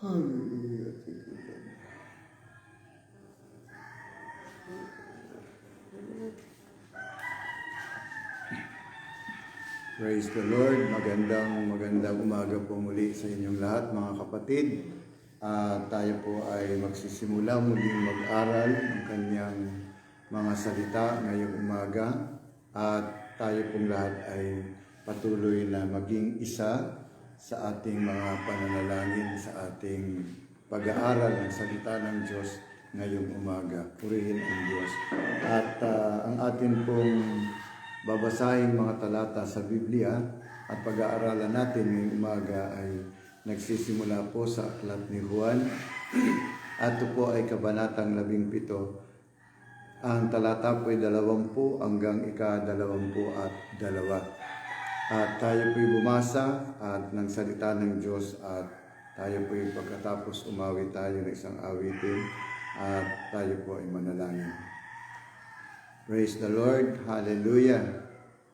Hallelujah. Thank you, Lord. Praise the Lord. Magandang umaga po muli sa inyong lahat, mga kapatid. Tayo po ay magsisimula muling mag-aral ng kanyang mga salita ngayong umaga. At tayo pong lahat ay patuloy na maging isa sa ating mga pananalangin, sa ating pag-aaral ng salita ng Diyos ngayong umaga. Purihin ang Diyos. At ang atin pong babasahin mga talata sa Biblia at pag-aaralan natin ngayong umaga ay nagsisimula po sa aklat ni Juan. At ito po ay kabanatang 17. Ang talata po ay 20 hanggang ika-22. At tayo po ay bumasa at ng salita ng Diyos at tayo po ay pagkatapos umawit tayo ng isang awitin at tayo po ay manalangin. Praise the Lord. Hallelujah.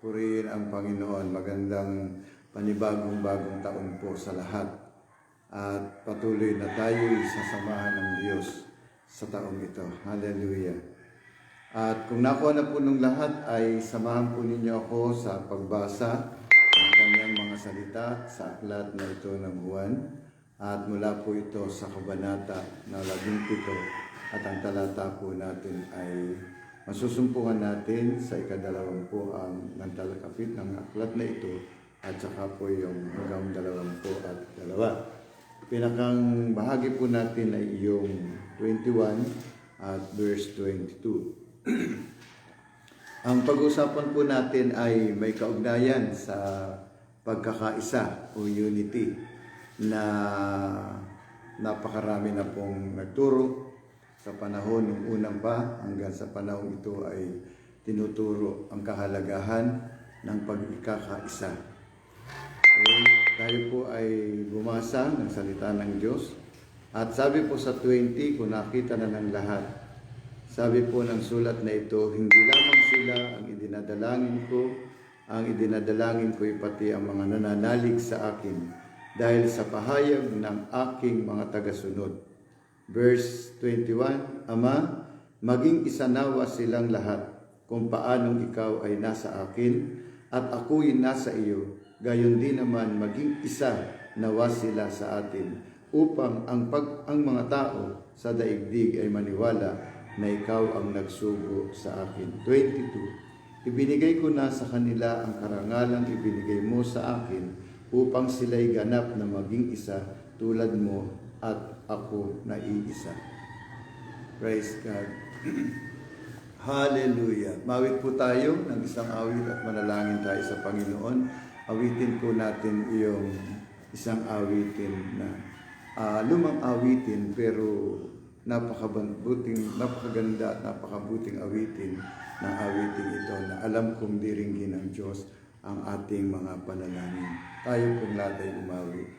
Purihin ang Panginoon. Magandang panibagong taon po sa lahat. At patuloy na tayo sasamahan ng Diyos sa taong ito. Hallelujah. At kung nakuha na po ng lahat ay samahan po ninyo ako sa pagbasa ng kanyang mga salita sa aklat na ito ng Juan. At mula po ito sa kabanata na 17 at ang talata po natin ay masusumpungan natin sa ika-20 ng talakapit ng aklat na ito at saka po yung hanggang 22. Pinakang bahagi po natin ay yung 21 at verse 22. Ang pag-usapan po natin ay may kaugnayan sa pagkakaisa o unity na napakarami na pong nagturo sa panahon ng unang pa hanggang sa panahon ito ay tinuturo ang kahalagahan ng pagkakaisa. Okay, tayo po ay bumasa ng salita ng Diyos at sabi po sa 20, kung nakita na ng lahat, sabi po ng sulat na ito, hindi lamang sila ang idinadalangin ko ay pati ang mga nananalig sa akin dahil sa pahayag ng aking mga tagasunod. Verse 21, Ama, maging isa nawa silang lahat kung paanong ikaw ay nasa akin at ako'y nasa iyo, gayon din naman maging isa nawa sila sa atin upang ang mga tao sa daigdig ay maniwala na ikaw ang nagsugo sa akin. 22, ibinigay ko na sa kanila ang karangalang ibinigay mo sa akin upang sila'y ganap na maging isa tulad mo at ako na iisa. Praise God. Hallelujah. Mawit po tayo ng isang awit at manalangin tayo sa Panginoon. Awitin po natin yung isang awitin na lumang awitin pero napakaganda at napakabuting awitin ng awitin ito na alam kong diringgin ng Diyos ang ating mga panalangin. Tayo pong lahat ay umawit.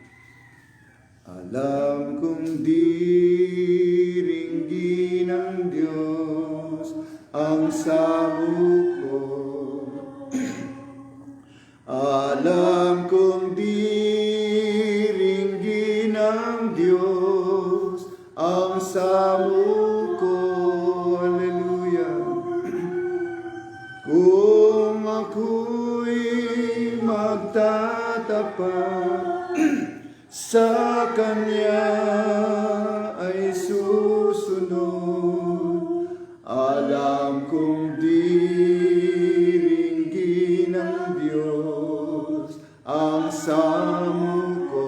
Alam kong diringgin ng Diyos ang samot ko. Alam kong diringgin ng Diyos ang samot ko. Hallelujah. Kung ako'y magtatapat sa Kanya ay susunod, alam kong diringgin ng Diyos ang samot ko.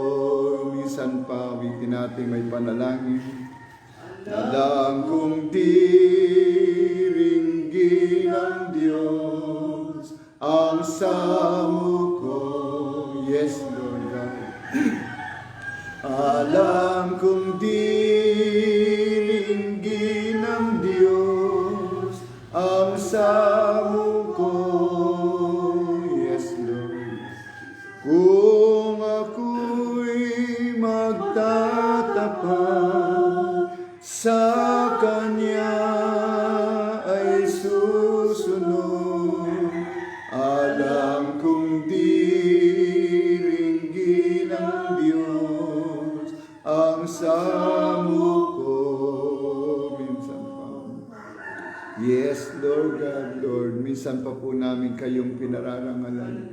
Minsan pa, awitin natin may panalangin. Alam kong diringgin ng Diyos ang samot ko. Yes, Lord God. Alam kong diringgin ng Diyos ang samot ko. Yes, Lord. Kung ako'y magtatapat sa Kanya ay susunod, alam kong diringgin ng Diyos ang sa minsan pa po namin kayong pinararangalan.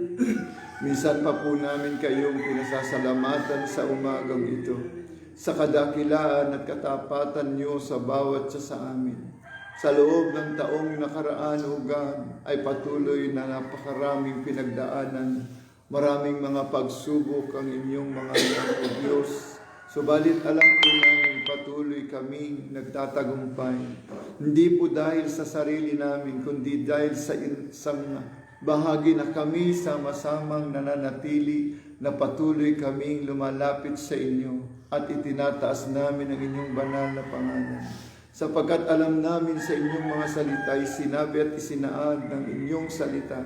Minsan pa po namin kayong pinasasalamatan sa umagang ito, sa kadakilaan at katapatan niyo sa bawat isa sa amin. Sa loob ng taong nakaraan, O God, ay patuloy na napakaraming pinagdaanan, maraming mga pagsubok ang inyong mga anak, O Diyos. Subalit alam po namin patuloy kaming nagtatagumpay. Hindi po dahil sa sarili namin, kundi dahil sa isang bahagi na kami sama-samang nananatili na patuloy kaming lumalapit sa inyo at itinataas namin ang inyong banal na pangalan. Sapagkat alam namin sa inyong mga salita ay sinabi at isinaad ng inyong salita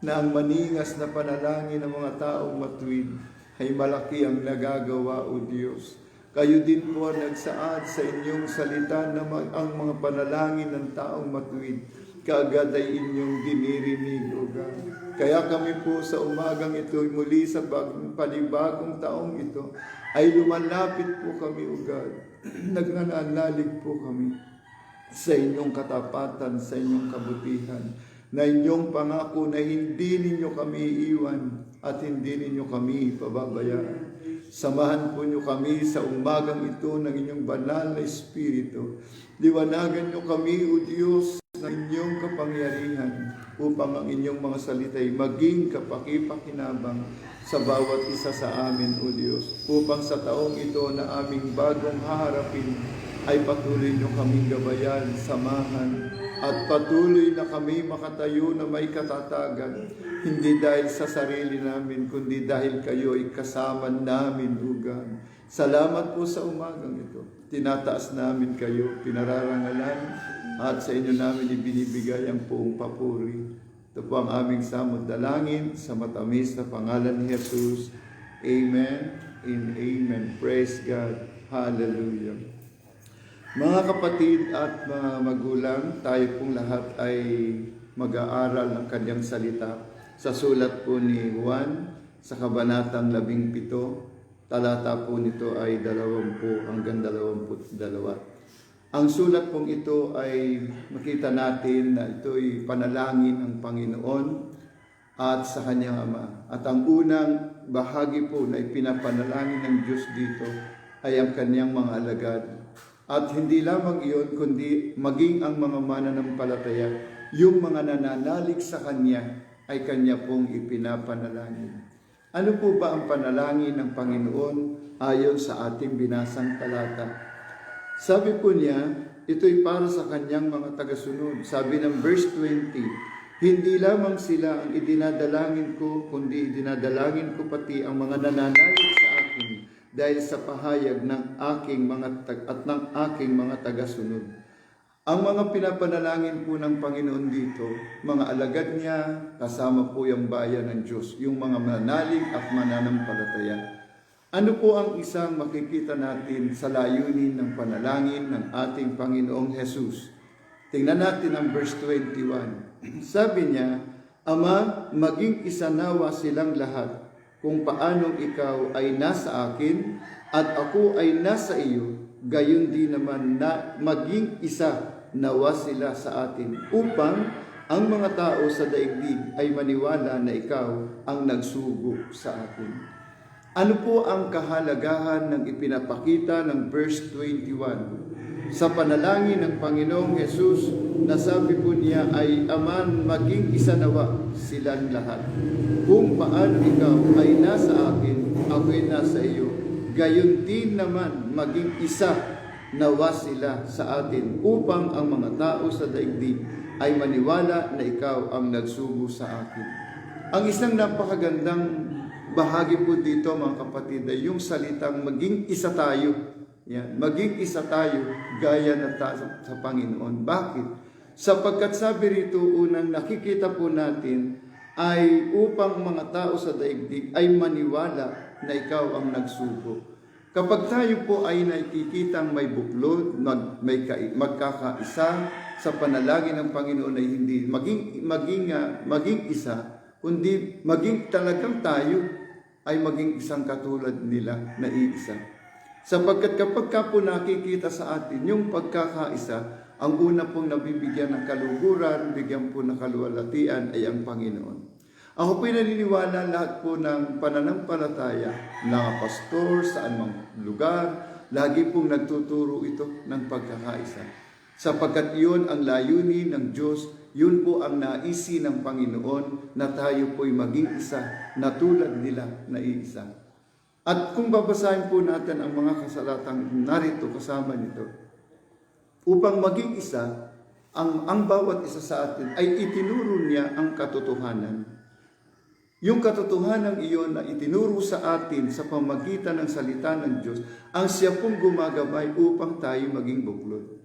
na ang maningas na panalangin ng mga taong matuwid ay malaki ang nagagawa, O Diyos. Kayo din po nagsaad sa inyong salita na ang mga panalangin ng taong matuwid kaagad ay inyong dinirinig, O God. Kaya kami po sa umagang ito, muli sa panibagong taong ito, ay lumalapit po kami, O God. Nagnanalig po kami sa inyong katapatan, sa inyong kabutihan, na inyong pangako na hindi ninyo kami iiwan at hindi ninyo kami pababayaan. Samahan po niyo kami sa umagang ito ng inyong banal na Espiritu. Liwanagan niyo kami, O Diyos, ng inyong kapangyarihan upang ang inyong mga salita'y maging kapaki-pakinabang sa bawat isa sa amin, O Diyos. Upang sa taong ito na aming bagong haharapin ay patuloy niyo kaming gabayan, samahan, at patuloy na kami makatayo na may katatagan, hindi dahil sa sarili namin, kundi dahil kayo ay kasama namin, O God. Salamat po sa umagang ito. Tinataas namin kayo, pinararangalan, at sa inyo namin ibinibigay ang buong papuri. Ito po ang aming samot dalangin sa matamis na pangalan ni Jesus. Amen and amen. Praise God. Hallelujah. Mga kapatid at mga magulang, tayo pong lahat ay mag-aaral ng kanyang salita sa sulat po ni Juan sa kabanatang 17, talata po nito ay 20 hanggang 22. Ang sulat pong ito ay makita natin na ito'y panalangin ng Panginoon at sa kanyang Ama. At ang unang bahagi po na ipinapanalangin ng Diyos dito ay ang kanyang mga alagad. At hindi lamang iyon, kundi maging ang mga mananampalataya, yung mga nananalig sa Kanya, ay Kanya pong ipinapanalangin. Ano po ba ang panalangin ng Panginoon ayon sa ating binasang talata? Sabi po niya, ito'y para sa Kanyang mga tagasunod. Sabi ng verse 20, hindi lamang sila ang idinadalangin ko, kundi idinadalangin ko pati ang mga nananalig sa akin, dahil sa pahayag ng aking mga tagasunod. Ang mga pinapanalangin po ng Panginoon dito, mga alagad niya, kasama po yung bayan ng Diyos, yung mga mananalig at mananampalataya. Ano po ang isang makikita natin sa layunin ng panalangin ng ating Panginoong Jesus? Tingnan natin ang verse 21. Sabi niya, Ama, maging isa nawa silang lahat, kung paanong ikaw ay nasa akin at ako ay nasa iyo, gayon din naman na maging isa nawa sila sa atin, upang ang mga tao sa daigdig ay maniwala na ikaw ang nagsugo sa atin. Ano po ang kahalagahan ng ipinapakita ng verse 21? Sa panalangin ng Panginoong Jesus, nasabi po niya ay, Aman, maging isa nawa silang lahat. Kung paano ikaw ay nasa akin, ako ay nasa iyo, gayon din naman maging isa nawa sila sa atin, upang ang mga tao sa daigdig ay maniwala na ikaw ang nagsugo sa akin. Ang isang napakagandang bahagi po dito, mga kapatid, ay yung salitang maging isa tayo. Yan, maging isa tayo gaya na sa Panginoon. Bakit? Sapagkat sabi rito, unang nakikita po natin ay upang mga tao sa daigdig ay maniwala na ikaw ang nagsugo. Kapag tayo po ay nakikitang may buklod, magkakaisa sa panalangin ng Panginoon ay hindi maging isa, kundi maging talagang tayo ay maging isang katulad nila na iisa. Sapagkat kapag ka po nakikita sa atin yung pagkakaisa, Ang una pong nabibigyan ng kaluguran, bigyan po ng kaluwalhatian ay ang Panginoon. Ako po'y naniniwala lahat po ng pananampalataya, mga pastor, saan mang lugar, lagi pong nagtuturo ito ng pagkakaisa. Sapagkat yun ang layunin ng Diyos, yun po ang naisi ng Panginoon na tayo po'y maging isa na tulad nila na iisa. At kung babasahin po natin ang mga kasalatang narito kasama nito, upang maging isa, ang bawat isa sa atin ay itinuro niya ang katotohanan. Yung katotohanan iyon na itinuro sa atin sa pamagitan ng salita ng Diyos, ang siya pong gumagabay upang tayo maging buklod.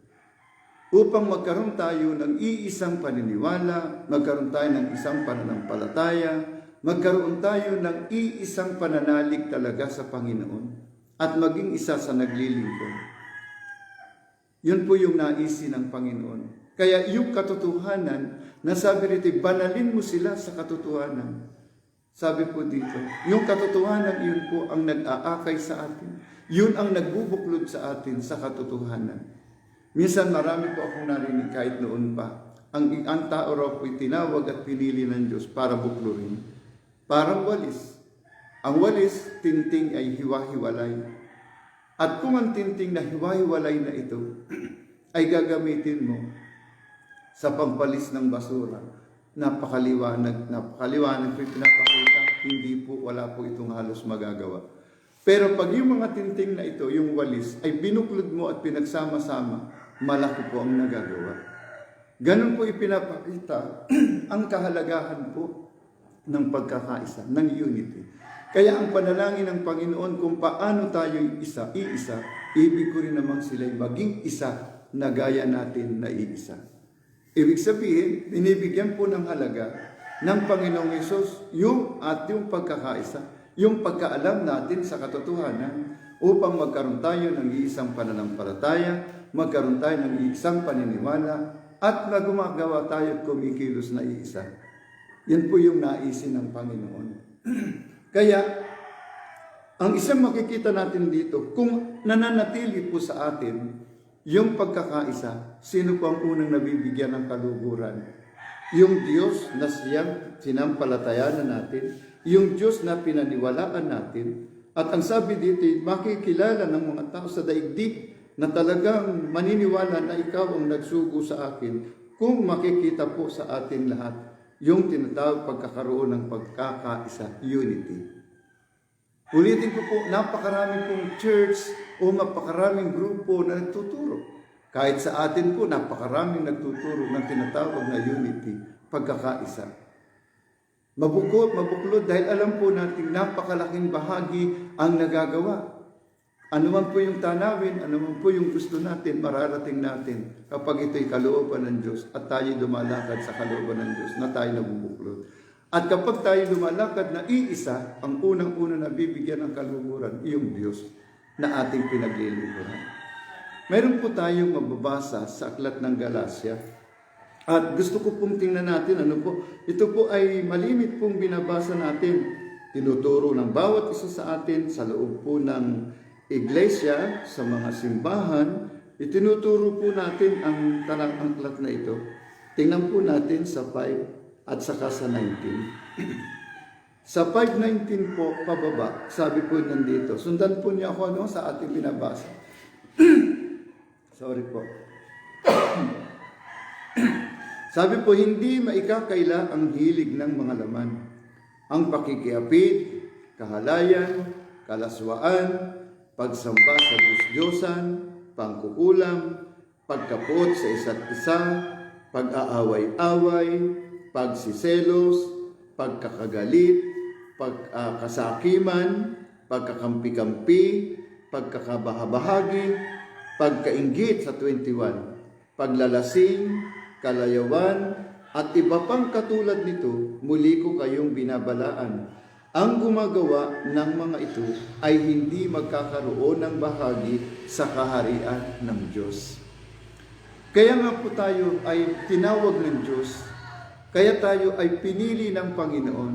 Upang magkaroon tayo ng iisang paniniwala, magkaroon tayo ng isang pananampalataya, magkaroon tayo ng iisang pananalig talaga sa Panginoon at maging isa sa naglilingkod. Yun po yung naisi ng Panginoon. Kaya yung katotohanan, nasabi rito, banalin mo sila sa katotohanan. Sabi po dito, yung katotohanan, yun po ang nag-aakay sa atin. Yun ang nagbubuklod sa atin sa katotohanan. Minsan marami po akong narinig kahit noon pa. Ang tao raw po'y tinawag at pinili ng Diyos para buklurin. Parang walis. Ang walis, tinting ay hiwa-hiwalay. At kung ang tinting na hiwa-hiwalay na ito ay gagamitin mo sa pampalis ng basura, napakaliwanag po yung pinapakita, hindi po, wala po itong halos magagawa. Pero pag yung mga tinting na ito, yung walis, ay binuklod mo at pinagsama-sama, malaki po ang nagagawa. Ganun po ipinapakita ang kahalagahan po ng pagkakaisa, ng unity. Kaya ang panalangin ng Panginoon kung paano tayo iisa, ibig ko rin naman sila'y maging isa na gaya natin na iisa. Ibig sabihin, binibigyan po ng halaga ng Panginoong Hesus yung pagkakaisa, yung pagkaalam natin sa katotohanan upang magkaroon tayo ng iisang pananampalataya, magkaroon tayo ng iisang paniniwala, at gumagawa tayo at kumikilos na iisa. Yan po yung naisin ng Panginoon. Kaya, ang isang makikita natin dito, kung nananatili po sa atin yung pagkakaisa, sino po ang unang nabibigyan ng kaluguran? Yung Diyos na siyang sinampalatayanan natin, yung Diyos na pinaniwalaan natin, at ang sabi dito, makikilala ng mga tao sa daigdig na talagang maniniwala na ikaw ang nagsugo sa akin kung makikita po sa atin lahat yung tinatawag pagkakaroon ng pagkakaisa, unity. Ulitin ko po, napakaraming pong church o mapakaraming grupo na nagtuturo. Kahit sa atin po, napakaraming nagtuturo ng tinatawag na unity, pagkakaisa. Mabuklod dahil alam po natin napakalaking bahagi ang nagagawa. Ano man po yung tanawin, ano man po yung gusto natin, mararating natin kapag ito'y kalooban ng Diyos at tayo lumalakad sa kalooban ng Diyos na tayo nabubuklod. At kapag tayo lumalakad na iisa, ang unang-una na bibigyan ng kaluguran, yung Diyos na ating pinaglilingkuran. Meron po tayong mababasa sa Aklat ng Galacia. At gusto ko pong tingnan natin, ito po ay malimit pong binabasa natin. Tinuturo ng bawat isa sa atin sa loob po ng iglesia, sa mga simbahan, itinuturo po natin ang tanang aklat na ito. Tingnan po natin sa 5 at saka sa 19. Sa 5:19 po, pababa, sabi po nandito. Sundan po niya ako sa ating binabasa. Sorry po. Sabi po, hindi maikakaila ang hilig ng mga laman. Ang pakikiapid, kahalayan, kalaswaan, pagsamba sa Diyos-Diyosan, pangkukulam, pagkapot sa isa't isa, pag-aaway-away, pagsiselos, pagkakagalit, pagkasakiman, pagkakampi-kampi, pagkakabahabahagi, pagkainggit sa 21, paglalasing, kalayawan, at iba pang katulad nito, muli ko kayong binabalaan. Ang gumagawa ng mga ito ay hindi magkakaroon ng bahagi sa kaharian ng Diyos. Kaya nga po tayo ay tinawag ng Diyos, kaya tayo ay pinili ng Panginoon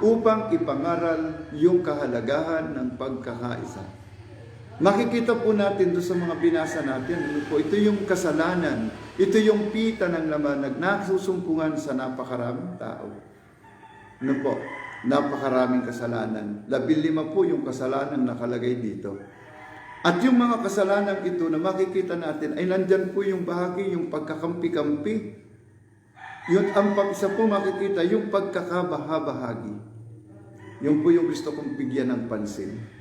upang ipangaral yung kahalagahan ng pagkakaisa. Makikita po natin doon sa mga binasa natin, ano po, ito yung kasalanan, ito yung pita ng laman, nagsusumpungan sa napakaraming tao. Ano po, napakaraming kasalanan. 15 po yung kasalanan nakalagay dito. At yung mga kasalanan ito na makikita natin, ay nandyan po yung bahagi, yung pagkakampi-kampi. Yun ang isa po makikita, yung pagkakabahabahagi. Yun po yung gusto kong bigyan ng pansin.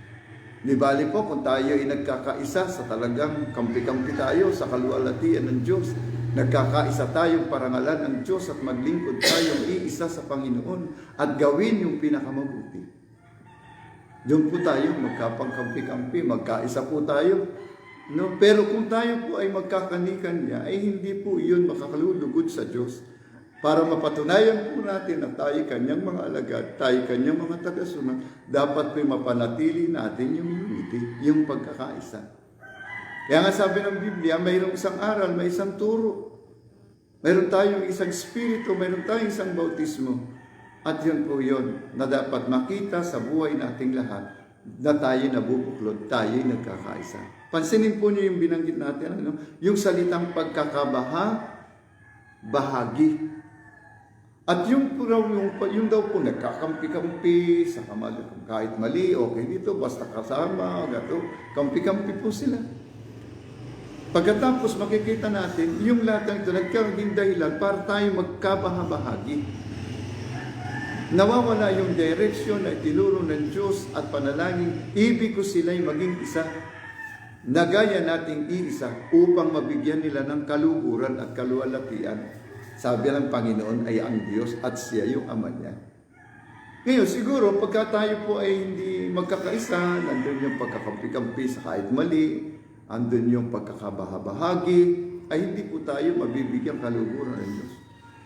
Di bali po kung tayo ay nagkakaisa sa talagang kampi-kampi tayo sa kaluwalhatian ng Diyos. Nagkakaisa tayong parangalan ng Diyos at maglingkod tayong iisa sa Panginoon at gawin yung pinakamabuti. Doon po tayo magkapangkampi-kampi, magkaisa po tayo. No? Pero kung tayo po ay magkakanikan-nya, ay hindi po iyon makakalulugod sa Diyos. Para mapatunayan po natin na tayo kanyang mga alagad, tayo kanyang mga tagasunod, dapat po mapanatili natin yung unity, yung pagkakaisa. Kaya nga sabi ng Biblia, mayroong isang aral, may isang turo. Mayroon tayong isang spirito, mayroon tayong isang bautismo. At yun po yun, na dapat makita sa buhay nating lahat, na tayo nabubuklod, tayo'y nagkakaisa. Pansinin po niyo yung binanggit natin, ano? Yung salitang pagkakabaha-bahagi. At yung daw po nagkakampi-kampi sa kamali, kahit mali, okay dito, basta kasama, gato, kampi-kampi po sila. Pagkatapos makikita natin, yung lahat ng ito nagkaroon dahilan para tayo magkabahabahagi. Nawawala yung direksyon na itinuro ng Diyos at panalangin, ibig ko sila'y maging isa, nagaya nating iisa upang mabigyan nila ng kaluguran at kaluwalhatian. Sabi ng Panginoon ay ang Diyos at siya yung Ama niya. Ngayon, siguro, pagka tayo po ay hindi magkakaisa, nandun yung pagkakampi-kampi sa kahit mali, andun yung pagkakabahabahagi, ay hindi po tayo mabibigyan kaluguran ng Diyos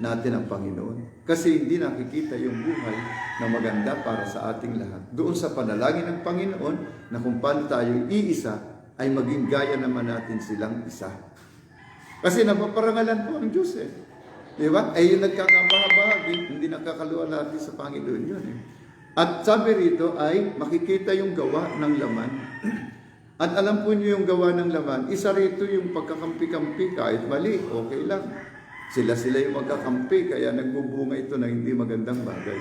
natin ang Panginoon. Kasi hindi nakikita yung buhay na maganda para sa ating lahat. Doon sa panalangin ng Panginoon na kung paano tayo iisa, ay maging gaya naman natin silang isa. Kasi napaparangalan po ang Diyos Di ba? Ay yung nagkakabahabahagi, hindi nakakaluwalhati sa Panginoon yun. At sabi rito ay makikita yung gawa ng laman. At alam po niyo yung gawa ng laman, isa rito yung pagkakampi-kampi, kahit mali, okay lang. Sila yung magkakampi, kaya nagbubunga ito na hindi magandang bagay.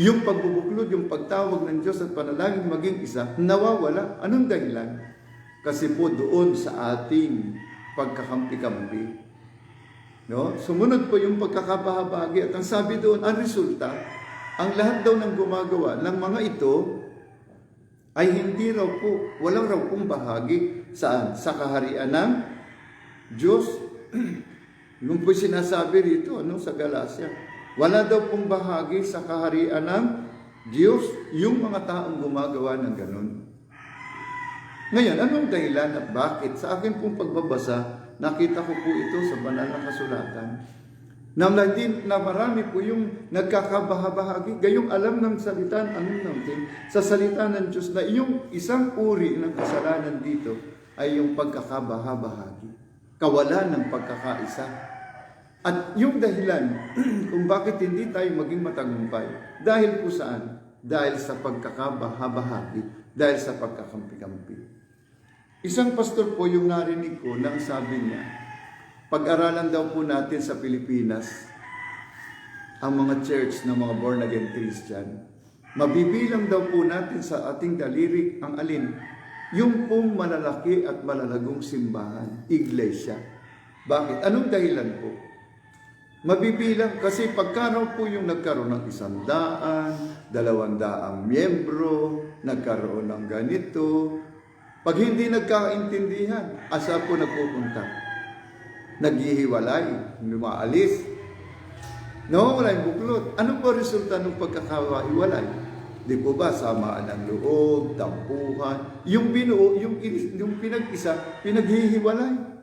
Yung pagbubuklod, yung pagtawag ng Diyos at panalangin maging isa, nawawala. Anong dahilan? Kasi po doon sa ating pagkakampi-kampi. No? Sumunod po yung pagkakabahabagi at ang sabi doon, ang resulta, ang lahat daw ng gumagawa ng mga ito ay hindi raw po, walang raw pong bahagi saan? Sa kaharian ng Diyos. Yung po sinasabi rito sa Galacia. Wala daw pong bahagi sa kaharian ng Diyos yung mga taong gumagawa ng ganun. Ngayon, anong dahilan at bakit? Sa akin pong pagbabasa, nakita ko po ito sa banal na kasulatan. Na marami po yung nagkakabahabahagi. Gayong alam ng salita, sa salita ng Diyos na yung isang uri ng kasalanan dito ay yung pagkakabahabahagi. Kawalan ng pagkakaisa. At yung dahilan kung bakit hindi tayo maging matagumpay, dahil po saan? Dahil sa pagkakabahabahagi, dahil sa pagkakampi-kampi. Isang pastor po yung narinig ko nang sabi niya, pag-aralan daw po natin sa Pilipinas ang mga church ng mga born-again Christian. Mabibilang daw po natin sa ating daliri ang alin? Yung pong malalaki at malalagong simbahan, iglesia. Bakit? Anong dahilan po? Mabibilang kasi pagkaraw po yung nagkaroon ng 100, 200 miyembro, nagkaroon ng ganito. Pag hindi nagkakaintindihan, asa po nagpupunta? Naghihiwalay, lumaalis. Nawawala yung buklod. Ano po resulta ng pagkakahiwalay? Di po ba, samaan ng loob, tampuhan, yung binuo, yung pinag-isa, pinaghihiwalay.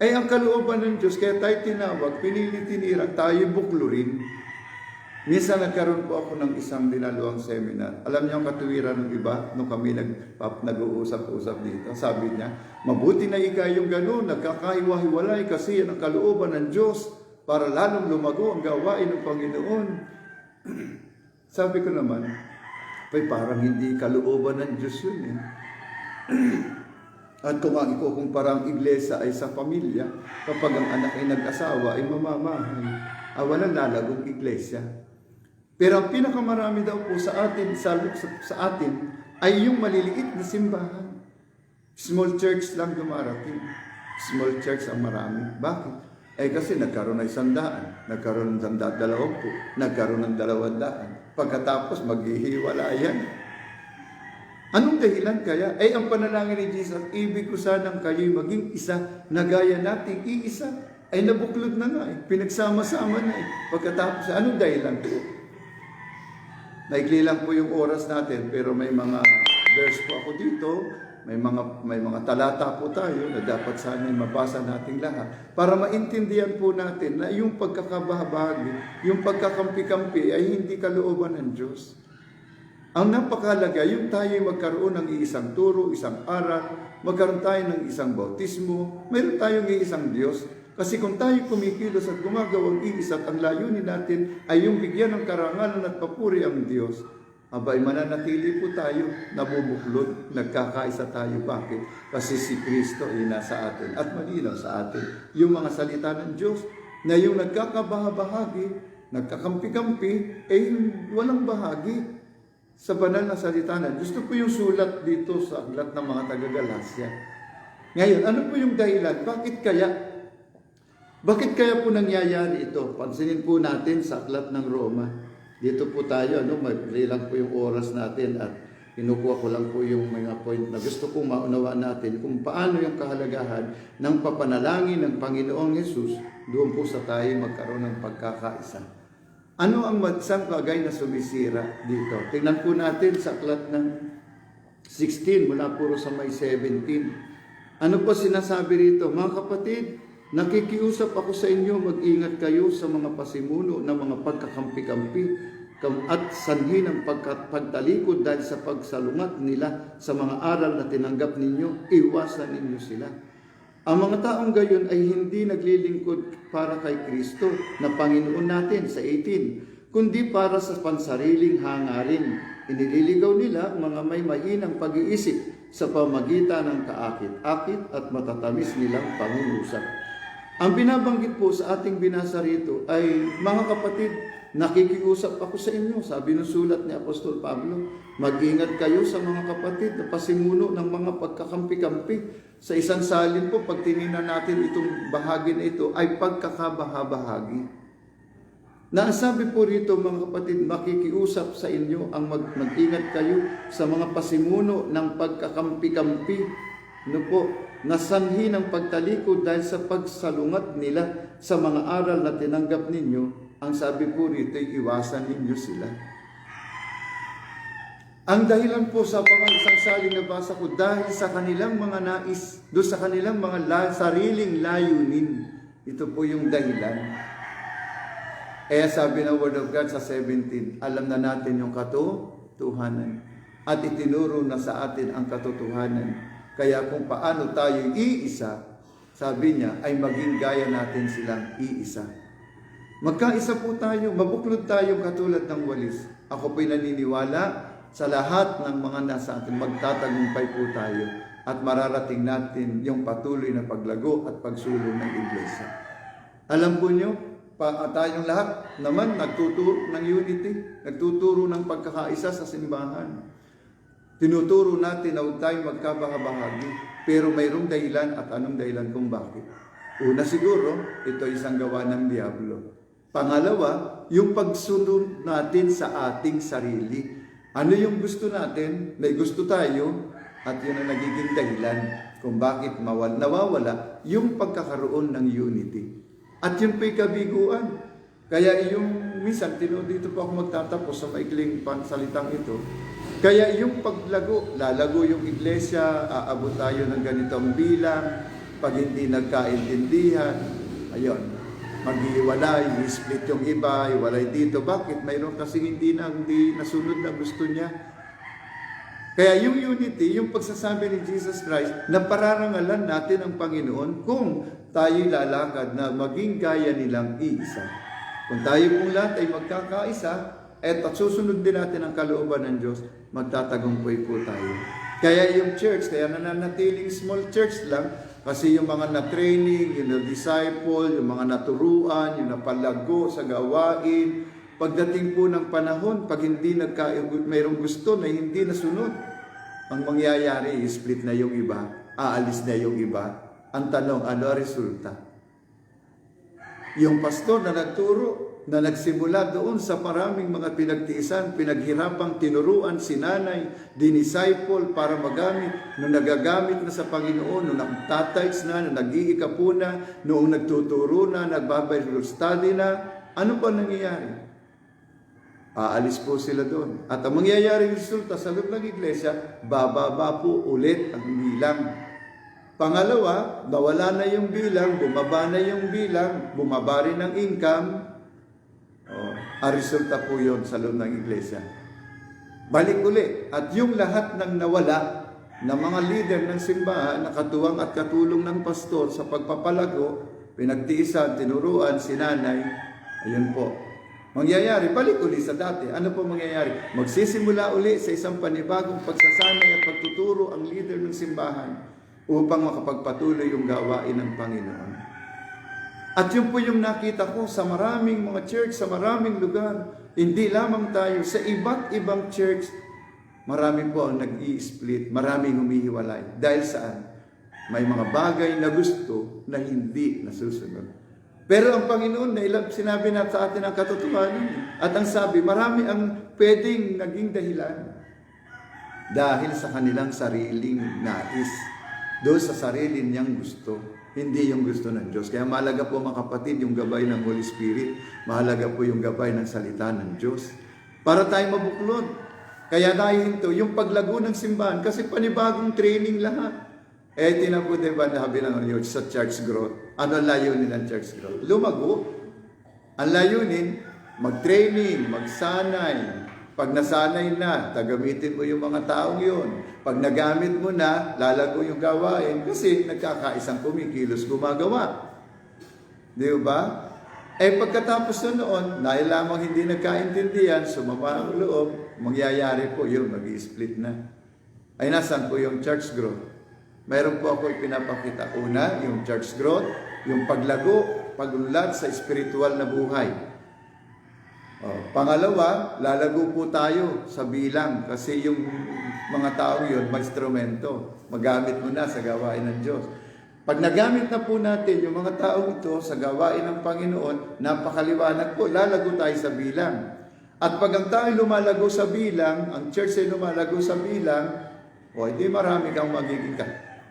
Ay ang kalooban ng Diyos, kaya tayo tinawag, tinirang tayo buklurin. Minsan nagkaroon po ako ng isang dinaluang seminar. Alam niyo ang katuwiran ng iba nung kami nag-uusap-usap dito. Sabi niya, mabuti na yung gano'n, nagkakahiwa-hiwalay kasi yan ang kalooban ng Diyos para lalong lumago ang gawain ng Panginoon. Sabi ko naman, parang hindi kalooban ng Diyos yun At kung ang ikukumpara ang iglesia ay sa pamilya, kapag ang anak ay nag-asawa ay mamamahay, walang lalagong iglesia. Pero ang pinakamarami daw po sa atin, sa atin, ay yung maliliit na simbahan. Small church lang dumarating. Small church ang marami. Bakit? Kasi nagkaroon ng 100, nagkaroon ng 120, nagkaroon ng 200. Pagkatapos maghihiwalayan. Anong dahilan kaya? Ang panalangin ni Jesus, ibig ko sanang kayo'y maging isa na gaya nating iisa. Nabuklod na nga pinagsama-sama na Pagkatapos, anong dahilan po? Naikli lang po yung oras natin, pero may mga verse po ako dito, may mga talata po tayo na dapat sana'y mabasa nating lahat para maintindihan po natin na yung pagkakabahagi, yung pagkakampi-kampi ay hindi kalooban ng Diyos. Ang napakalaga, yung tayo'y magkaroon ng isang turo, isang aral, magkaroon tayo ng isang bautismo, mayroon tayong isang Diyos. Kasi kung tayo kumikilos at gumagawang iisa at ang layunin natin ay yung bigyan ng karangalan at papuri ang Diyos, mananatili po tayo, nabubuklod, nagkakaisa tayo. Bakit? Kasi si Kristo ay nasa atin at malinaw sa atin. Yung mga salita ng Diyos na yung nagkakabahabahagi, nagkakampi-kampi, walang bahagi sa banal na salita na. Gusto po yung sulat dito sa aklat ng mga taga-Galacia. Ngayon, ano po yung dahilan? Bakit kaya po nangyayari ito? Pansinin po natin sa aklat ng Roma. Dito po tayo, may lang po yung oras natin at kinukuha ko lang po yung mga point na gusto kong maunawaan natin kung paano yung kahalagahan ng papanalangin ng Panginoong Yesus doon po sa tayo magkaroon ng pagkakaisa. Ano ang isang bagay na sumisira dito? Tingnan po natin sa aklat ng 16 mula puro sa may 17. Ano po sinasabi rito? Mga kapatid, nakikiusap ako sa inyo, mag-ingat kayo sa mga pasimuno ng mga pagkakampi-kampi at sanhi ng pagtalikod dahil sa pagsalungat nila sa mga aral na tinanggap ninyo, iwasan ninyo sila. Ang mga taong gayon ay hindi naglilingkod para kay Kristo na Panginoon natin sa 18, kundi para sa pansariling hangarin. Inililigaw nila ang mga may mahinang pag-iisip sa pamagitan ng kaakit-akit at matatamis nilang pangungusap. Ang binabanggit po sa ating binasa rito ay, mga kapatid, nakikiusap ako sa inyo, sabi ng sulat ni Apostol Pablo, mag-ingat kayo sa mga kapatid na pasimuno ng mga pagkakampi-kampi. Sa isang salin po, pag tinignan natin itong bahagi na ito, ay pagkakabahabahagi. Na sabi po rito, mga kapatid, makikiusap sa inyo ang mag-ingat kayo sa mga pasimuno ng pagkakampi-kampi. Nasanhi ng pagtalikod dahil sa pagsalungat nila sa mga aral na tinanggap ninyo. Ang sabi po rito, iwasan ninyo sila. Ang dahilan po sa isang salin na basa ko, dahil sa kanilang mga nais, doon sa kanilang mga sariling layunin. Ito po yung dahilan. Sabi ng Word of God sa 17, alam na natin yung katotohanan. At itinuro na sa atin ang katotohanan. Kaya kung paano tayo iisa, sabi niya, ay maging gaya natin silang iisa. Magkaisa po tayo, mabuklod tayo katulad ng walis. Ako po'y naniniwala sa lahat ng mga nasa atin, magtatagumpay po tayo at mararating natin yung patuloy na paglago at pagsulong ng iglesia. Alam po nyo, tayong lahat naman nagtuturo ng unity, nagtuturo ng pagkakaisa sa simbahan. Tinuturo natin na huwag tayong magkabahabahagi, pero mayroong dahilan at anong dahilan kung bakit. Una siguro, ito isang gawa ng Diablo. Pangalawa, yung pagsunod natin sa ating sarili. Ano yung gusto natin? May gusto tayo at yun ang nagiging dahilan kung bakit nawawala yung pagkakaroon ng unity. At yun po'y kabiguan. Kaya yung minsan, dito po ako magtatapos sa maikling pansalitang ito. Kaya yung paglago, lalago yung iglesia, aabot tayo ng ganitong bilang, pag hindi nagkaintindihan, ayun, maghiwalay, split yung iba, iwalay dito. Bakit? Mayroon kasi hindi nasunod na gusto niya. Kaya yung unity, yung pagsasabi ni Jesus Christ, na pararangalan natin ang Panginoon kung tayo'y lalakad na maging gaya nilang iisa. Kung tayo pong lahat ay magkakaisa, at susunod din natin ang kalooban ng Diyos, magtatagumpay po tayo. Kaya yung church, kaya nananatiling small church lang, kasi yung mga na-training, yung na-disciple, yung mga naturuan, yung napalago sa gawain, pagdating po ng panahon, pag hindi mayroong gusto na hindi nasunod, ang mangyayari, split na yung iba, aalis na yung iba. Ang tanong, ano ang resulta? Yung pastor na nagturo, na nagsimula doon sa maraming mga pinagtiisan, pinaghirapang tinuruan, sinanay, dinisciple para magamit, nung nagagamit na sa Panginoon, nung nagtatights na, nung nag-iikapo na, noong nagtuturo na, nagbabible study na, ano pa nangyayari? Aalis po sila doon. At ang mangyayaring resulta sa loob ng iglesia, bababa po ulit ang bilang. Pangalawa, nawala na yung bilang, bumaba na yung bilang, bumaba rin ang income. Ang resulta po yun sa loob ng iglesia. Balik uli. At yung lahat ng nawala na mga leader ng simbahan, nakatuwang at katulong ng pastor sa pagpapalago, pinagtiisan, tinuruan, sinanay, ayun po. Mangyayari, balik uli sa dati. Ano po mangyayari? Magsisimula uli sa isang panibagong pagsasanay at pagtuturo ang leader ng simbahan upang makapagpatuloy yung gawain ng Panginoon. At yun po yung nakita ko sa maraming mga church, sa maraming lugar. Hindi lamang tayo, sa iba't ibang church, marami po ang nag-i-split, maraming humihiwalay. Dahil saan? May mga bagay na gusto na hindi nasusunod. Pero ang Panginoon, sinabi na sa atin ang katotohanan. At ang sabi, marami ang pwedeng naging dahilan. Dahil sa kanilang sariling nais. Doon sa sarili niyang gusto. Hindi yung gusto ng Diyos. Kaya mahalaga po mga kapatid yung gabay ng Holy Spirit. Mahalaga po yung gabay ng salita ng Diyos. Para tayo mabuklod. Kaya dahil ito, yung paglago ng simbahan, kasi panibagong training lahat. Tinan po diba nabi ng Diyos sa church growth. Ano ang layunin ng church growth? Lumago. Ang layunin, mag-training, magsanay. Pag nasanay na, tagamitin mo yung mga taong yun. Pag nagamit mo na, lalago yung gawain kasi nagkakaisang kumikilos gumagawa. Di ba? Pagkatapos noon, dahil lamang hindi nagkaintindihan, sumama ang loob, mangyayari po yun, mag-i-split na. Ay nasan po yung church growth? Mayroon po ako ipinapakita. Una, yung church growth, yung paglago, pagunlad sa spiritual na buhay. Pangalawa, lalago po tayo sa bilang kasi yung mga tao yun, instrumento. Magamit mo na sa gawain ng Diyos. Pag nagamit na po natin yung mga taong ito sa gawain ng Panginoon, napakaliwanag po, lalago tayo sa bilang. At pag ang tao lumalago sa bilang, ang church ay lumalago sa bilang, hindi marami kang magiging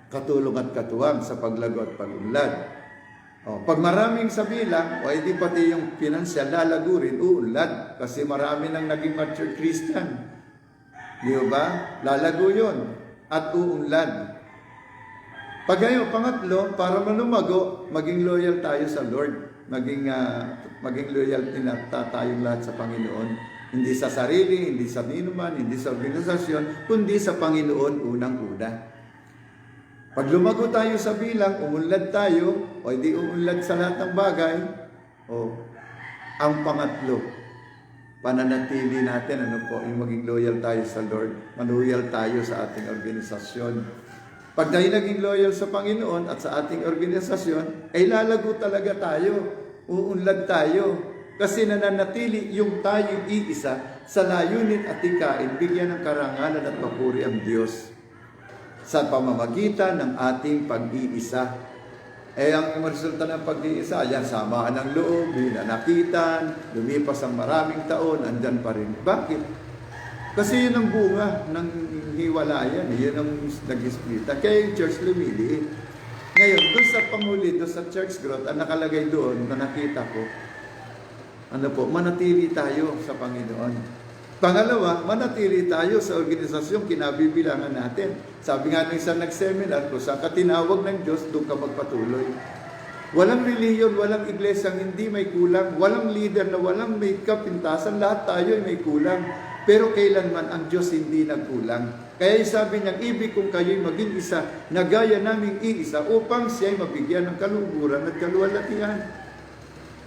katulong at katuwang sa paglago at pagunlad. Pag maraming sa bilang, hindi pati yung financial lalago rin, uunlad. Kasi marami nang naging mature Christian. Di ba? Lalago yun. At uunlad. Pag ngayon, pangatlo, para malumago, maging loyal tayo sa Lord. Maging loyal din tayong lahat sa Panginoon. Hindi sa sarili, hindi sa ninuman, hindi sa organisasyon, kundi sa Panginoon unang-una. Pag lumago tayo sa bilang, umunlad tayo, hindi umunlad sa lahat ng bagay, ang pangatlo, pananatili natin, yung maging loyal tayo sa Lord, loyal tayo sa ating organisasyon. Pag tayo naging loyal sa Panginoon at sa ating organisasyon, ay lalago talaga tayo, uunlad tayo, kasi nananatili yung tayong iisa sa layunin at tikain, bigyan ng karangalan at papuri ang Diyos sa pamamagitan ng ating pag-iisa. Ang resulta ng pag-iisa, samaan ng loob, hinanakitan, lumipas ang maraming taon, andyan pa rin. Bakit? Kasi yun ang bunga ng hiwalayan, yun ang nag-isplita. Kaya yung church lumiliit. Ngayon, doon sa panguli, doon sa church growth, ang nakalagay doon, na nakita ko, manatili tayo sa Panginoon. Pangalawa, manatili tayo sa organisasyong kinabibilangan natin. Sabi nga ng isang nag-seminar, kung saan ka tinawag ng Diyos, doon ka magpatuloy. Walang reliyon, walang iglesyang hindi may kulang, walang leader na walang may kapintasan, lahat tayo ay may kulang. Pero kailanman ang Diyos hindi nagkulang. Kaya sabi niya, ibig kong kayo'y maging isa, na gaya naming iisa, upang siya'y mabigyan ng kaluguran at kaluwalhatian.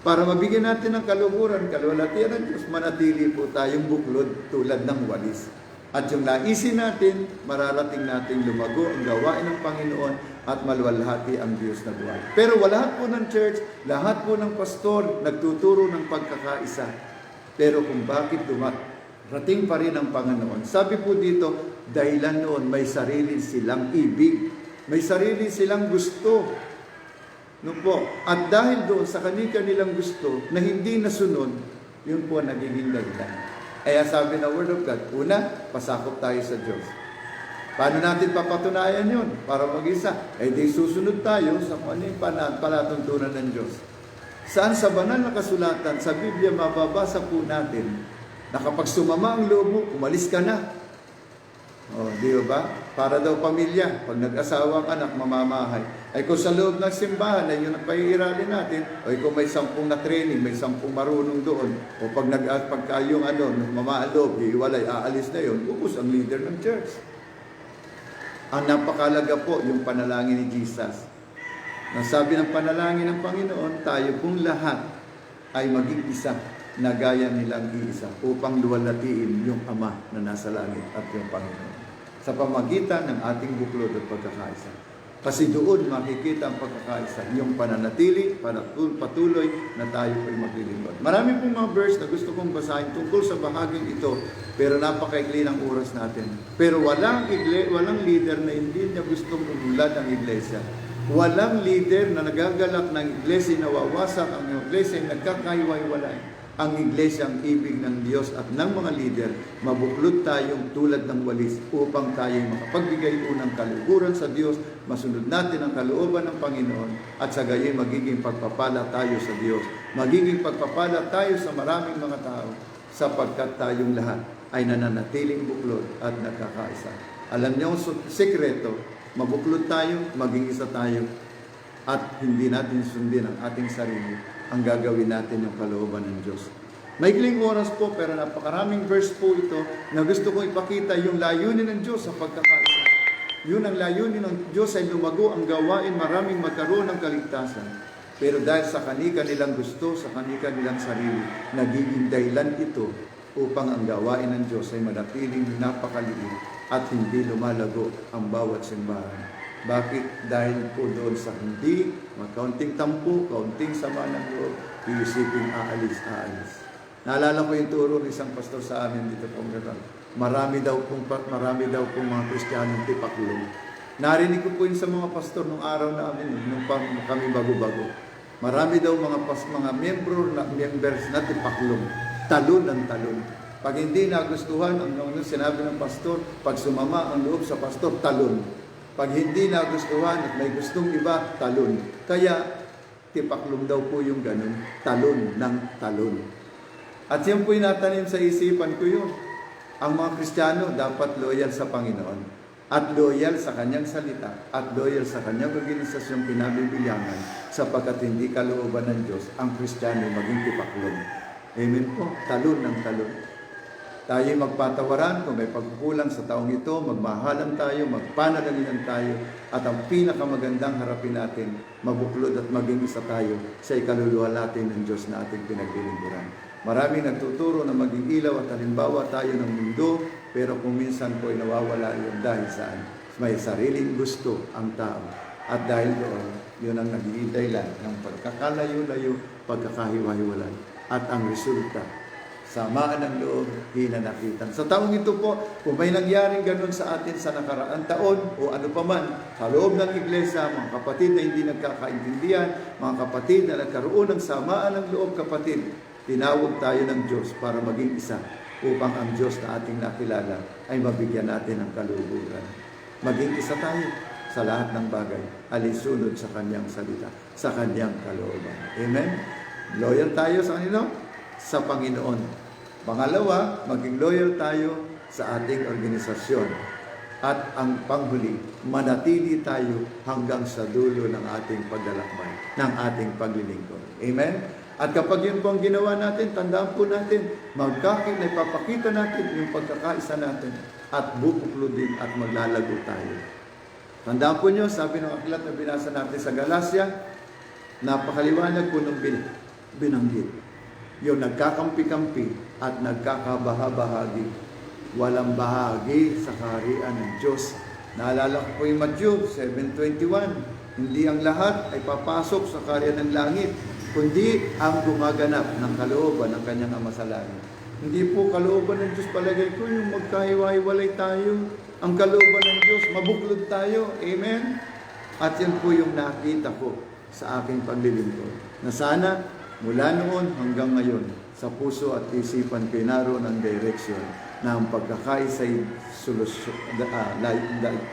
Para mabigyan natin ng kaluguran, kaluwalhatian ng Diyos, manatili po tayong buklod tulad ng walis. At yung naisin natin, mararating natin lumago ang gawain ng Panginoon at maluwalhati ang Diyos na buhay. Pero lahat po ng church, lahat po ng pastor, nagtuturo ng pagkakaisa. Pero kung bakit rating pa rin ang Panginoon. Sabi po dito, dahilan noon may sarili silang ibig. May sarili silang gusto. No po. At dahil doon sa kanilang gusto na hindi nasunod, yun po nagiging dahilan. Kaya sabi ng Word of God, una, pasakop tayo sa Diyos. Paano natin papatunayan yun? Para mag-isa. Di susunod tayo sa kung ano yung palatuntunan ng Diyos. Saan sa banal na kasulatan, sa Biblia, mababasa po natin na kapag sumama ang loob mo, umalis ka na. Di ba? Para daw pamilya, pag nag-asawa ang anak, mamamahay. Ay kung sa loob ng simbahan, ay yun ang paiiralin natin. O kung may 10 na training, may 10 marunong doon. O pagka yung mamaaloob, hiwalay, aalis na yun, ubus ang leader ng church. Ang napakalaga po, yung panalangin ni Jesus. Nasabi ng panalangin ng Panginoon, tayo pong lahat ay maging isa na gaya nilang iisa upang luwalhatiin yung Ama na nasa langit at yung Panginoon sa pamagitan ng ating buklod at pagkakaisa. Kasi doon makikita ang pagkakaisa, yung pananatili, patuloy na tayo ay maglilingkod. Marami pong mga verse na gusto kong basahin tungkol sa bahaging ito, pero napakaikli ng oras natin. Pero walang leader na hindi niya gustong umulad ang iglesia. Walang leader na nagagalak ng iglesia, nawawasak ang iglesia, nagkakahiwa-hiwalay. Ang iglesia ang ibig ng Diyos at ng mga leader, mabuklod tayong tulad ng walis upang tayo makapagbigay unang kaluguran sa Diyos, masunod natin ang kalooban ng Panginoon at sa gayon magiging pagpapala tayo sa Diyos. Magiging pagpapala tayo sa maraming mga tao sapagkat tayong lahat ay nananatiling buklod at nagkakaisa. Alam niyo ang sekreto, mabuklod tayo, maging isa tayo at hindi natin sundin ang ating sarili. Ang gagawin natin yung kalooban ng Diyos. Maikling oras po, pero napakaraming verse po ito na gusto kong ipakita yung layunin ng Diyos sa pagkakaisa. Yun ang layunin ng Diyos ay lumago ang gawain, maraming magkaroon ng kaligtasan. Pero dahil sa kanilang gusto, sa kanilang sarili, nagiging dahilan ito upang ang gawain ng Diyos ay manatiling napakaliit at hindi lumalago ang bawat simbahan. Bakit? Dahil po doon sa hindi, kaunting tampo, kaunting sama ng loob, iisipin aalis. Naalala ko yung turo ng isang pastor sa amin dito po. Marami daw pong mga Kristiyanong tipaklong. Narinig ko po yun sa mga pastor nung araw namin, nung kami bago-bago. Marami daw mga members na tipaklong. Talon ng talon. Pag hindi nagustuhan, ang sinabi ng pastor, pag sumama ang loob sa pastor, talon. Pag hindi nagustuhan at may gustong iba, talon. Kaya, tipaklong daw po yung ganun, talon ng talon. At yun po yung natanim sa isipan ko yun. Ang mga Kristiyano dapat loyal sa Panginoon at loyal sa Kanyang salita at loyal sa Kanyang organisasyong pinabibilyangan sapagkat hindi kalooban ng Diyos ang Kristiyano maging tipaklong. Amen po, talon ng talon. Tayo magpatawaran kung may pagkukulang sa taong ito, magmahalan tayo, magpanalangin tayo, at ang pinakamagandang harapin natin, mabuklod at maging isa tayo sa ikaluluwa natin ng Diyos na ating pinaglilingkuran. Maraming nagtuturo na maging ilaw at halimbawa tayo ng mundo, pero kung minsan po ay nawawala yun dahil saan? May sariling gusto ang tao. At dahil doon, yun ang nagiging dahilan ng pagkakalayo-layo, pagkakahiwa-hiwalay. At ang resulta, samaan ng loob, hinanakitan. Sa taong ito po, kung may nangyaring ganun sa atin sa nakaraang taon o ano paman, sa loob ng iglesia, mga kapatid na hindi nagkakaintindihan, mga kapatid na nagkaroon ng samaan ng loob, kapatid, tinawag tayo ng Diyos para maging isa upang ang Diyos na ating nakilala ay mabigyan natin ng kaluguran. Maging isa tayo sa lahat ng bagay, alinsunod sa Kanyang salita, sa Kanyang kalooban. Amen? Loyal tayo sa kanila, sa Panginoon. Pangalawa, maging loyal tayo sa ating organisasyon. At ang panghuli, manatili tayo hanggang sa dulo ng ating paglalakbay, ng ating paglilingkod. Amen? At kapag yun po ang ginawa natin, tandaan po natin, ipapakita natin yung pagkakaisa natin at bubuklodin at maglalago tayo. Tandaan po nyo, sabi ng aklat na binasa natin sa Galacia, napakaliwanag po ng binanggit. Yung nagkakampi-kampi at nagkakabaha-bahagi. walang bahagi sa kaharian ng Diyos. Naalala ko po yung Matthew 7:21, hindi ang lahat ay papasok sa kaharian ng langit, kundi ang gumaganap ng kalooban ng kanyang Ama sa langit. Hindi po kalooban ng Diyos, palagay ko, yung magkahiwa-hiwalay tayo. Ang kalooban ng Diyos, mabuklod tayo. Amen? At yan po yung nakita ko sa aking paglilingkod. Na sana, mula noon hanggang ngayon, sa puso at isipan ko naroon ang direksyon na ang pagkakaisa'y solusyon,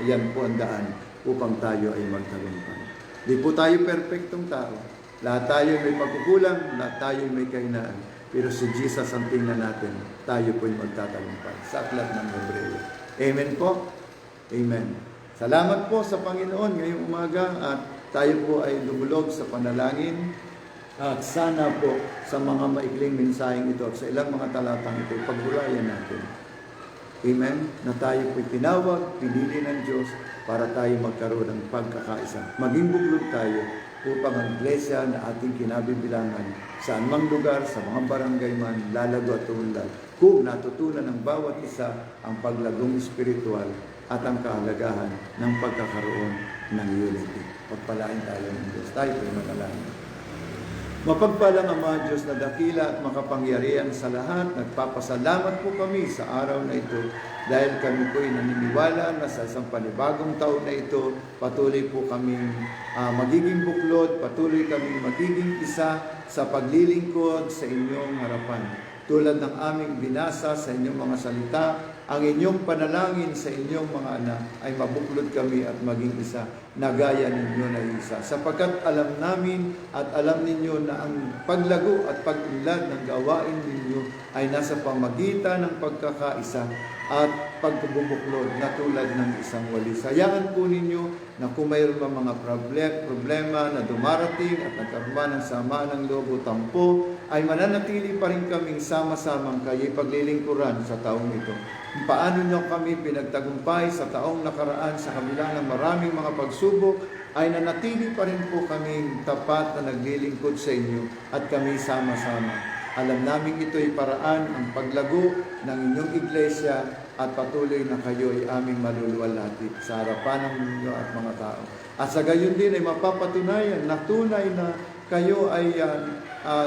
yan po ang daan upang tayo ay magtagumpay. Di po tayo perfectong tao. Lahat tayo may pagkukulang, lahat tayo may kahinaan. Pero si Jesus ang tingnan natin, tayo po'y magtatagumpay. Sa aklat ng Hebreo. Amen po? Amen. Salamat po sa Panginoon ngayong umaga at tayo po ay lumulog sa panalangin. At sana po sa mga maikling mensaheng ito at sa ilang mga talatang ito, pagbulayan natin. Amen? Na tayo po'y tinawag, pinili ng Diyos para tayo magkaroon ng pagkakaisa. Maging buklod tayo upang ang iglesia na ating kinabibilangan sa anumang lugar, sa mga barangay man, lalago at umunlad. Kung natutunan ng bawat isa ang paglagong espiritual at ang kahalagahan ng pagkakaroon ng unity. Pagpalain tayo ng Diyos. Tayo po'y manalangin. Mapagpalang Ama Diyos na dakila at makapangyarihan sa lahat, nagpapasalamat po kami sa araw na ito dahil kami po'y naniniwala na sa isang panibagong taon na ito, patuloy po kaming magiging buklod, patuloy kaming magiging isa sa paglilingkod sa inyong harapan. Tulad ng aming binasa sa inyong mga salita, ang inyong panalangin sa inyong mga anak ay mabuklod kami at maging isa na gaya ninyo na isa. Sapagkat alam namin at alam ninyo na ang paglago at pag-unlad ng gawain ninyo ay nasa pamagitan ng pagkakaisa at pagbubuklod na tulad ng isang walis. Hayaan po ninyo na kung mayroon pa mga problema na dumarating at nagkaroon ng sama ng loob o tampo, ay mananatili pa rin kaming sama-samang kayo'y paglilingkuran sa taong ito. Paano nyo kami pinagtagumpay sa taong nakaraan sa kabila ng maraming mga pagsubok, ay nanatili pa rin po kaming tapat na naglilingkod sa inyo at kami sama-sama. Alam namin ito'y paraan ang paglago ng inyong iglesia at patuloy na kayo ay aming maluluwalhati sa harapan ng mundo at mga tao. At sa gayon din ay mapapatunayan na tunay na kayo ay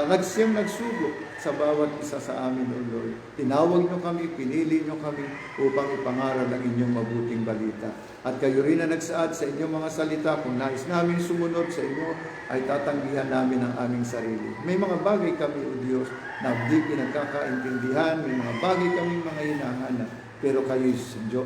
nagsiyang nagsubok sa bawat isa sa amin, O Lord. Tinawag nyo kami, pinili nyo kami upang ipangaral ang inyong mabuting balita. At kayo rin na nagsaad sa inyong mga salita, kung nais namin sumunod sa inyo, ay tatanggihan namin ang aming sarili. May mga bagay kami, O Diyos, na di pinagkakaintindihan, may mga bagay kaming mga hinahanap. Pero kayo,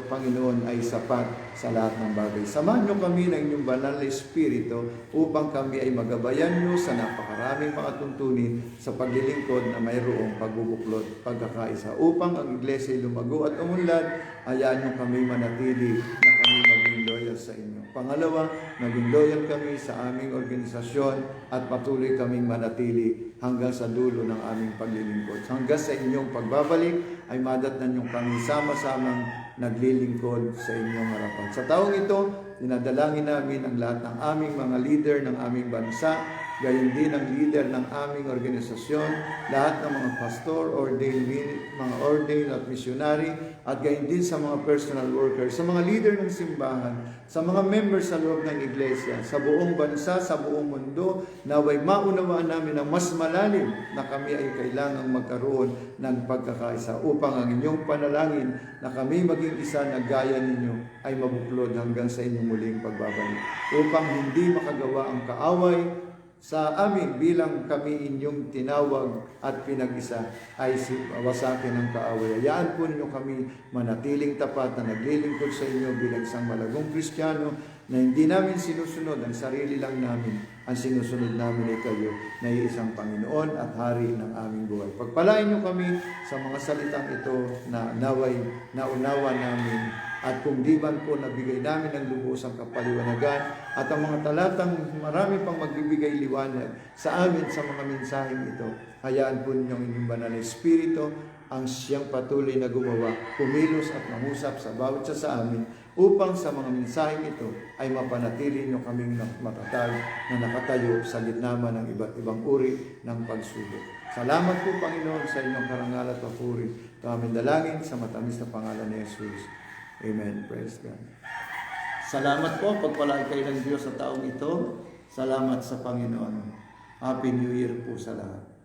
Panginoon, ay sapat sa lahat ng bagay. Samahan nyo kami ng inyong banal na Espiritu upang kami ay magabayan nyo sa napakaraming mga tuntunin sa paglilingkod na mayroong pagbubuklod, pagkakaisa. Upang ang iglesia ay lumago at umunlad, hayaan nyo kami manatili na kami maging loyal sa inyo. Pangalawa, maging loyal kami sa aming organisasyon at patuloy kaming manatili hanggang sa dulo ng aming paglilingkod. Hanggang sa inyong pagbabalik ay madatnan yung kami sama-samang naglilingkod sa inyong harapan. Sa taong ito, dinadalangin namin ang lahat ng aming mga leader ng aming bansa, gayon din ang leader ng aming organisasyon, lahat ng mga pastor, mga ordained at missionary, at gayon din sa mga personal workers, sa mga leader ng simbahan, sa mga members sa loob ng iglesia, sa buong bansa, sa buong mundo, naway maunawaan namin ang mas malalim na kami ay kailangang magkaroon ng pagkakaisa upang ang inyong panalangin na kami maging isa na gaya ninyo ay mabuklod hanggang sa inyong muling pagbabalik. Upang hindi makagawa ang kaaway sa amin bilang kami inyong tinawag at pinag-isa ay wasakin ng kaaway. Hayaan po ninyo kami manatiling tapat na naglilingkod sa inyo bilang isang malagong Kristiyano na hindi namin sinusunod ang sarili lang namin. Ang sinusunod namin ay kayo na isang Panginoon at Hari ng aming buhay. Pagpalain nyo kami sa mga salitang ito na naway naunawa namin. At kung di man po nabigay namin ng lubusang kapaliwanagan at ang mga talatang marami pang magbibigay liwanag sa amin sa mga mensaheng ito, hayaan po ninyong inyong banal na Espiritu ang siyang patuloy na gumawa, kumilos at mangusap sa bawat isa sa amin upang sa mga mensaheng ito ay mapanatili niyo kaming matatag na nakatayo sa gitna man ng iba't ibang uri ng pagsubok. Salamat po, Panginoon, sa inyong karangal at papuri. Ito aming dalangin sa matamis na pangalan ni Jesus. Amen. Praise God. Salamat po, pagpalain kayo ng Diyos sa taong ito. Salamat sa Panginoon. Happy New Year po sa lahat.